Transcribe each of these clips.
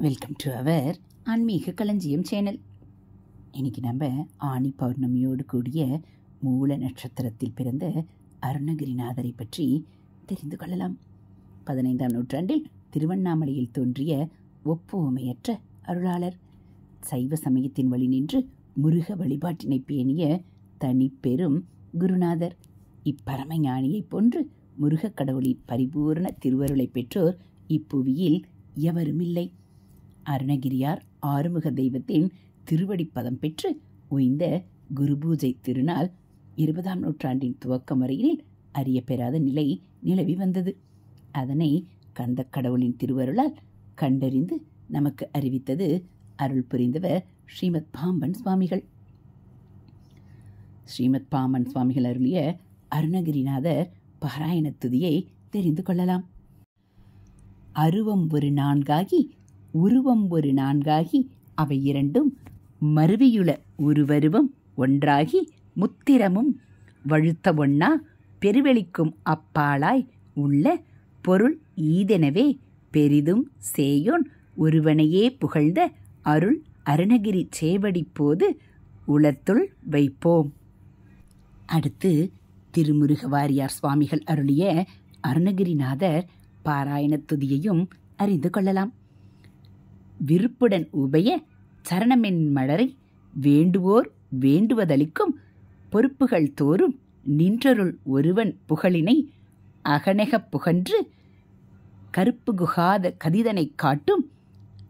Welcome to our ஆன்மீக களஞ்சியம் channel. இன்னைக்கு நம்ம ஆனி பௌர்ணமியோடு கூடிய மூல நட்சத்திரத்தில் பிறந்த அருணகிரிநாதரை பற்றி தெரிந்து கொள்ளலாம். 15ஆம் நூற்றாண்டில் திருவண்ணாமலையில் தோன்றிய ஒப்புவமையற்ற அருளாளர். சைவ சமயத்தின் வழி நின்று முருக வழிபாட்டினை பேணிய தனி பெரும் குருநாதர். இப்பரம ஞானியைப் போன்று முருகக் கடவுளின் பரிபூர்ண திருவருளை பெற்றோர் இப்புவியில் எவருமில்லை. அருணகிரியார் ஆறுமுக தெய்வத்தின் திருவடிப்பதம் பெற்று உய்ந்த குருபூஜை திருநாள் 20ஆம் நூற்றாண்டின் துவக்கம் வரையில் அறிய பெறாத நிலை நிலவி வந்தது. அதனை கந்த கடவுளின் திருவருளால் கண்டறிந்து நமக்கு அறிவித்தது அருள் புரிந்தவர் ஸ்ரீமத் பாம்பன் சுவாமிகள். ஸ்ரீமத் பாம்பன் சுவாமிகள் அருளிய அருணகிரிநாதர் பாராயண துதியை தெரிந்து கொள்ளலாம். அருவம் ஒரு நான்காகி உருவம் ஒரு நான்காகி அவை இரண்டும் மருவியுள உருவருவம் ஒன்றாகி முத்திரமும் வழுத்த ஒண்ணா பெருவெளிக்கும் அப்பாலாய் உள்ள பொருள் ஈதெனவே பெரிதும் சேயோன் ஒருவனையே புகழ்ந்த அருள் அருணகிரி சேவடி போது உளத்துள் வைப்போம். அடுத்து திருமுருக வாரியார் சுவாமிகள் அருளிய அருணகிரிநாதர் பாராயண துதியையும் அறிந்து கொள்ளலாம். விருப்புடன் உபய சரணமென் மலரை வேண்டுவோர் வேண்டுவதளிக்கும் பொறுப்புகள் தோறும் நின்றருள் ஒருவன் புகழினை அகநெகப் புகன்று கருப்பு குகாத கதிதனை காட்டும்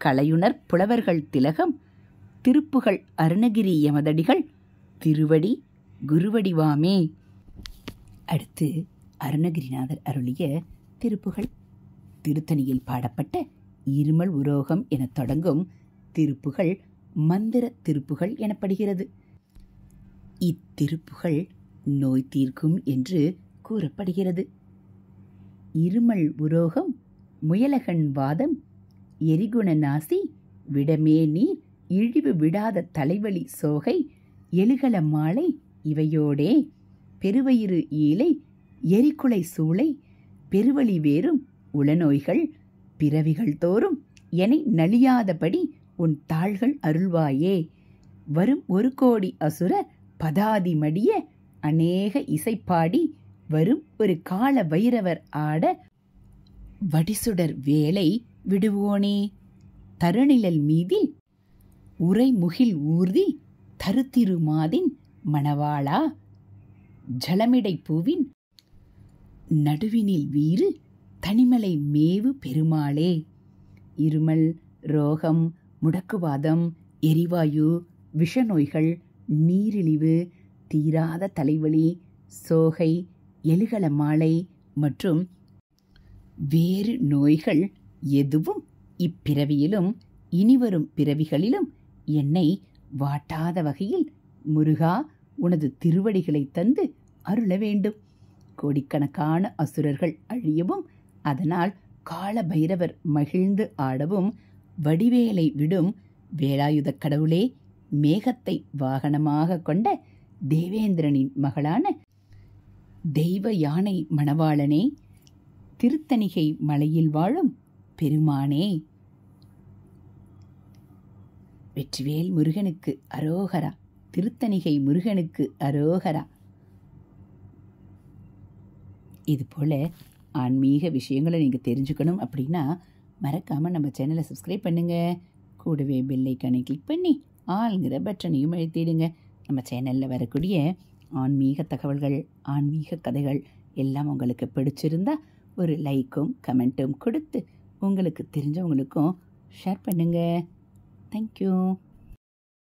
கலையுணர் புலவர்கள் திலகம் திருப்புகள் அருணகிரி எமதடிகள் திருவடி குருவடிவாமே. அடுத்து அருணகிரிநாதர் அருளிய திருப்புகள். திருத்தணியில் பாடப்பட்ட இருமல் உரோகம் என தொடங்கும் திருப்புகள் மந்திர திருப்புகள் எனப்படுகிறது. இத்திருப்புகள் நோய் தீர்க்கும் என்று கூறப்படுகிறது. இருமல் உரோகம் முயலகன் வாதம் எரிகுண நாசி விடமே நீர் இழிவு விடாத தலைவலி சோகை எழுகல மாலை இவையோடே பெருவயிறு ஈலை எரிக்குலை சூளை பெருவழி வேறும் உளநோய்கள் பிறவிகள் தோறும் எனை நலியாதபடி உன் தாள்கள் அருள்வாயே. வரும் 1 கோடி அசுர பதாதி மடிய அநேக இசைப்பாடி வரும் ஒரு கால வைரவர் ஆட வடிசுடர் வேலை விடுவோனே. தருநிழல் மீதில் உரைமுகில் ஊர்தி தருத்திருமாதின் மணவாளா ஜலமிடை பூவின் நடுவினில் வீறு தனிமலை மேவு பெருமாளே. இருமல் ரோகம் முடக்குவாதம் எரிவாயு விஷநோய்கள் நீரிழிவு தீராத தலைவலி சோகை எழுகல மாலை மற்றும் வேறு நோய்கள் எதுவும் இப்பிறவியிலும் இனிவரும் பிறவிகளிலும் என்னை வாட்டாத வகையில் முருகா உனது திருவடிகளை தந்து அருள வேண்டும். கோடிக்கணக்கான அசுரர்கள் அழியவும் அதனால் கால பைரவர் மகிழ்ந்து ஆடவும் வடிவேலை விடும் வேலாயுத கடவுளே. மேகத்தை வாகனமாக கொண்ட தேவேந்திரனின் மகளான தெய்வ யானை மணவாளனே. திருத்தணிகை மலையில் வாழும் பெருமானே. வெற்றிவேல் முருகனுக்கு அரோகரா. திருத்தணிகை முருகனுக்கு அரோகரா. இதுபோல் ஆன்மீக விஷயங்களை நீங்கள் தெரிஞ்சுக்கணும் அப்படின்னா மறக்காமல் நம்ம சேனலை சப்ஸ்கிரைப் பண்ணுங்கள். கூடவே பெல் ஐக்கானை கிளிக் பண்ணி ஆளுங்கிற பட்டனையும் அழுத்திடுங்க. நம்ம சேனலில் வரக்கூடிய ஆன்மீக தகவல்கள் ஆன்மீக கதைகள் எல்லாம் உங்களுக்கு பிடிச்சிருந்தா ஒரு லைக்கும் கமெண்ட்டும் கொடுத்து உங்களுக்கு தெரிஞ்சவங்களுக்கும் ஷேர் பண்ணுங்கள். தேங்க்யூ.